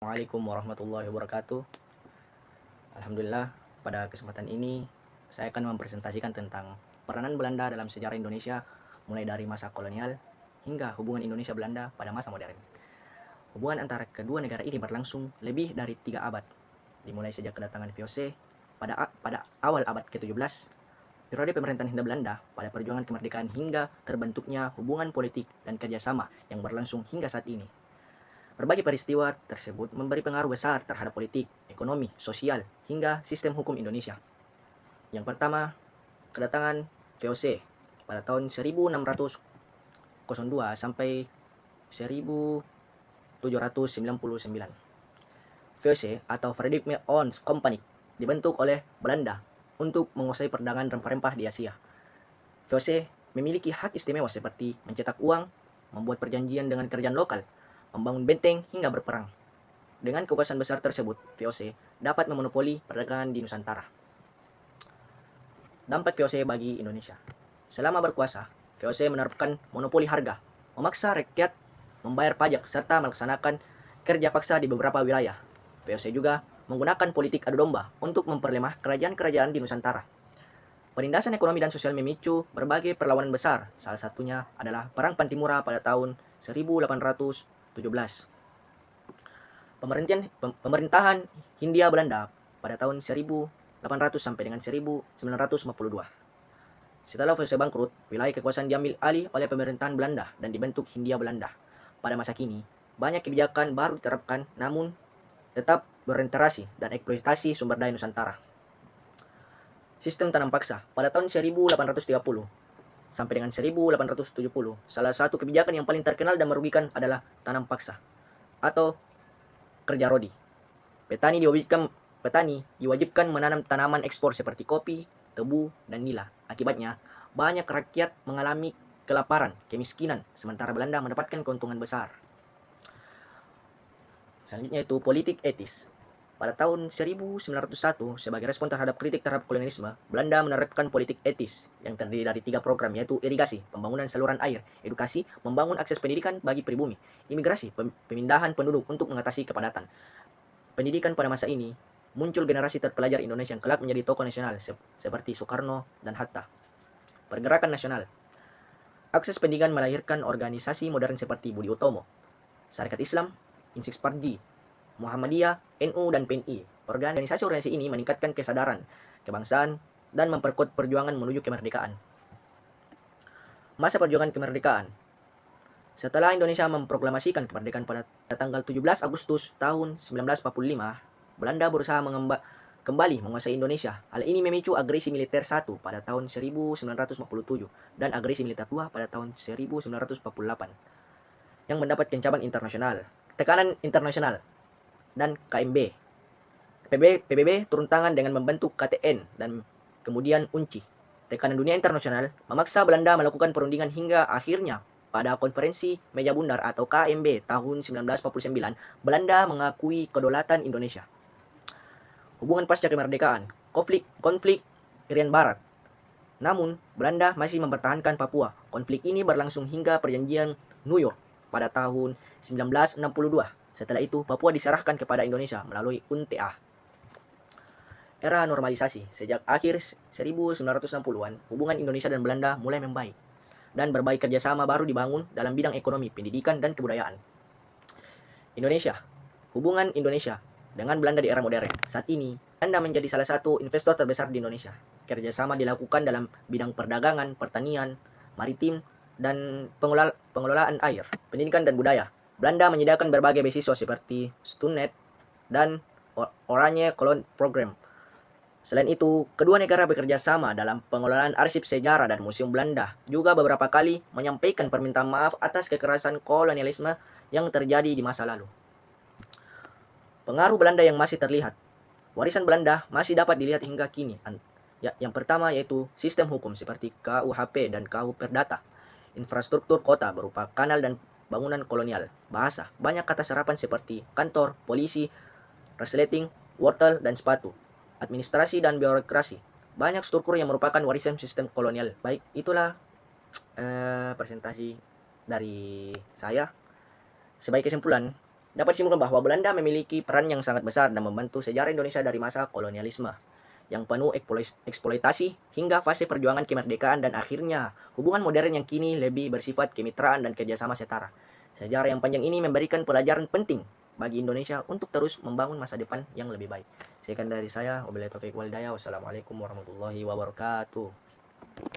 Assalamualaikum warahmatullahi wabarakatuh. Alhamdulillah, pada kesempatan ini saya akan mempresentasikan tentang peranan Belanda dalam sejarah Indonesia mulai dari masa kolonial hingga hubungan Indonesia-Belanda pada masa modern. Hubungan antara kedua negara ini berlangsung lebih dari 3 abad, dimulai sejak kedatangan VOC pada awal abad ke-17, periode pemerintahan Hindia Belanda pada perjuangan kemerdekaan hingga terbentuknya hubungan politik dan kerjasama yang berlangsung hingga saat ini. Berbagai peristiwa tersebut memberi pengaruh besar terhadap politik, ekonomi, sosial, hingga sistem hukum Indonesia. Yang pertama, kedatangan VOC pada tahun 1602 sampai 1799. VOC atau Frederick Owens Company dibentuk oleh Belanda untuk menguasai perdagangan rempah-rempah di Asia. VOC memiliki hak istimewa seperti mencetak uang, membuat perjanjian dengan kerajaan lokal, membangun benteng hingga berperang. Dengan kekuasaan besar tersebut, VOC dapat memonopoli perdagangan di Nusantara. Dampak VOC bagi Indonesia. Selama berkuasa, VOC menerapkan monopoli harga, memaksa rakyat membayar pajak serta melaksanakan kerja paksa di beberapa wilayah. VOC juga menggunakan politik adu domba untuk memperlemah kerajaan-kerajaan di Nusantara. Penindasan ekonomi dan sosial memicu berbagai perlawanan besar, salah satunya adalah Perang Pantimura pada tahun 1817. Pemerintahan Hindia Belanda pada tahun 1800 sampai dengan 1952. Setelah VOC bangkrut, wilayah kekuasaan diambil alih oleh pemerintahan Belanda dan dibentuk Hindia Belanda. Pada masa kini, banyak kebijakan baru diterapkan namun tetap berorientasi dan eksploitasi sumber daya Nusantara. Sistem tanam paksa pada tahun 1830 sampai dengan 1870, salah satu kebijakan yang paling terkenal dan merugikan adalah tanam paksa atau kerja rodi. Petani diwajibkan menanam tanaman ekspor seperti kopi, tebu, dan nila. Akibatnya, banyak rakyat mengalami kelaparan, kemiskinan, sementara Belanda mendapatkan keuntungan besar. Selanjutnya itu politik etis. Pada tahun 1901, sebagai respon terhadap kritik terhadap kolonialisme, Belanda menerapkan politik etis yang terdiri dari 3 program, yaitu irigasi, pembangunan saluran air, edukasi, membangun akses pendidikan bagi pribumi, imigrasi, pemindahan penduduk untuk mengatasi kepadatan. Pendidikan pada masa ini, muncul generasi terpelajar Indonesia yang kelak menjadi tokoh nasional seperti Soekarno dan Hatta. Pergerakan nasional. Akses pendidikan melahirkan organisasi modern seperti Budi Utomo, Sarekat Islam, Insix Parji, Muhammadiyah, NU, dan PNI. Organisasi-organisasi ini meningkatkan kesadaran kebangsaan dan memperkuat perjuangan menuju kemerdekaan. Masa perjuangan kemerdekaan. Setelah Indonesia memproklamasikan kemerdekaan pada tanggal 17 Agustus tahun 1945, Belanda berusaha kembali menguasai Indonesia. Hal ini memicu agresi militer 1 pada tahun 1957 dan agresi militer 2 pada tahun 1948 yang mendapat kecaman internasional. Tekanan internasional dan KMB. PBB turun tangan dengan membentuk KTN dan kemudian UNCI. Tekanan dunia internasional memaksa Belanda melakukan perundingan hingga akhirnya pada konferensi Meja Bundar atau KMB tahun 1949, Belanda mengakui kedaulatan Indonesia. Hubungan pasca kemerdekaan, konflik Irian Barat. Namun, Belanda masih mempertahankan Papua. Konflik ini berlangsung hingga perjanjian New York pada tahun 1962. Setelah itu, Papua diserahkan kepada Indonesia melalui UNTA. Era normalisasi. Sejak akhir 1960-an, hubungan Indonesia dan Belanda mulai membaik. Dan berbagai kerjasama baru dibangun dalam bidang ekonomi, pendidikan, dan kebudayaan. Indonesia. Hubungan Indonesia dengan Belanda di era modern. Saat ini, Belanda menjadi salah satu investor terbesar di Indonesia. Kerjasama dilakukan dalam bidang perdagangan, pertanian, maritim, dan pengelolaan air, pendidikan, dan budaya. Belanda menyediakan berbagai beasiswa seperti Student dan Oranje Kolon Program. Selain itu, kedua negara bekerja sama dalam pengelolaan arsip sejarah dan museum Belanda. Juga beberapa kali menyampaikan permintaan maaf atas kekerasan kolonialisme yang terjadi di masa lalu. Pengaruh Belanda yang masih terlihat. Warisan Belanda masih dapat dilihat hingga kini. Yang pertama yaitu sistem hukum seperti KUHP dan KU Perdata. Infrastruktur kota berupa kanal dan bangunan kolonial. Bahasa, banyak kata serapan seperti kantor, polisi, resleting, wortel, dan sepatu. Administrasi dan birokrasi, banyak struktur yang merupakan warisan sistem kolonial. Baik, itulah presentasi dari saya. Sebagai kesimpulan, Dapat simpulkan bahwa Belanda memiliki peran yang sangat besar dalam membantu sejarah Indonesia dari masa kolonialisme yang penuh eksploitasi hingga fase perjuangan kemerdekaan dan akhirnya hubungan modern yang kini lebih bersifat kemitraan dan kerjasama setara. Sejarah yang panjang ini memberikan pelajaran penting bagi Indonesia untuk terus membangun masa depan yang lebih baik. Sekian dari saya, wabillahi taufiq wal hidayah. Wassalamualaikum warahmatullahi wabarakatuh.